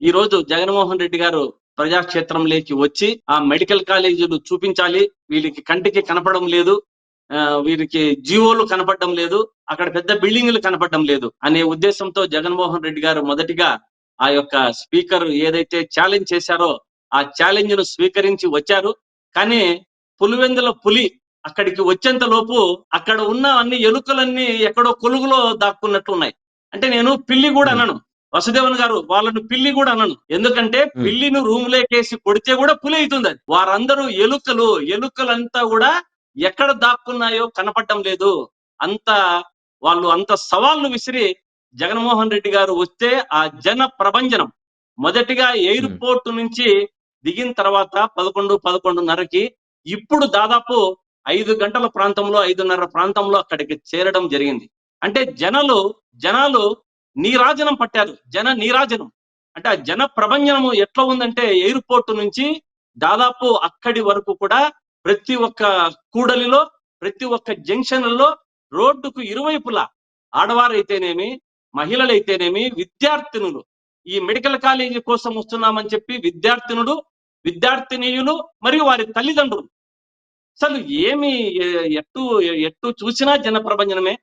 ఈ రోజు జగన్మోహన్ రెడ్డి గారు ప్రజాక్షేత్రంలోకి వచ్చి ఆ మెడికల్ కాలేజీలు చూపించాలి, వీళ్ళకి కంటికి కనపడడం లేదు, వీరికి జీవోలు కనపడడం లేదు, అక్కడ పెద్ద బిల్డింగ్లు కనపడడం లేదు అనే ఉద్దేశంతో జగన్మోహన్ రెడ్డి గారు మొదటిగా ఆ యొక్క స్పీకర్ ఏదైతే ఛాలెంజ్ చేశారో ఆ ఛాలెంజ్ ను స్వీకరించి వచ్చారు. కానీ పులివెందుల పులి అక్కడికి వచ్చేంత లోపు అక్కడ ఉన్న అన్ని ఎలుకలన్నీ ఎక్కడో కొలుగులో దాక్కున్నట్టు ఉన్నాయి. అంటే నేను పిల్లి కూడా అనను, వసుదేవన్ గారు వాళ్ళను పిల్లి కూడా అనను. ఎందుకంటే పిల్లిని రూమ్ లేకేసి కొడితే కూడా పులి అవుతుంది. అది వారందరూ ఎలుకలంతా కూడా ఎక్కడ దాక్కున్నాయో కనపడటం లేదు. అంత వాళ్ళు అంత సవాళ్లు విసిరి జగన్మోహన్ రెడ్డి గారు వస్తే ఆ జన ప్రభంజనం మొదటిగా ఎయిర్పోర్ట్ నుంచి దిగిన తర్వాత 11:30కి ఇప్పుడు దాదాపు 5 గంటల ప్రాంతంలో 5:30 ప్రాంతంలో అక్కడికి చేరడం జరిగింది. అంటే జనాలు నీరాజనం పట్టారు. నీరాజనం అంటే ఆ జన ప్రభంజనము ఎట్లా ఉందంటే ఎయిర్పోర్ట్ నుంచి దాదాపు అక్కడి వరకు కూడా ప్రతి ఒక్క కూడలిలో, ప్రతి ఒక్క జంక్షన్లలో రోడ్డుకు ఇరువైపులా ఆడవారైతేనేమి, మహిళలైతేనేమి, విద్యార్థినులు ఈ మెడికల్ కాలేజీ కోసం వస్తున్నామని చెప్పి విద్యార్థినీయులు మరియు వారి తల్లిదండ్రులు అసలు ఏమి ఎట్టు చూసినా జన ప్రభంజనమే.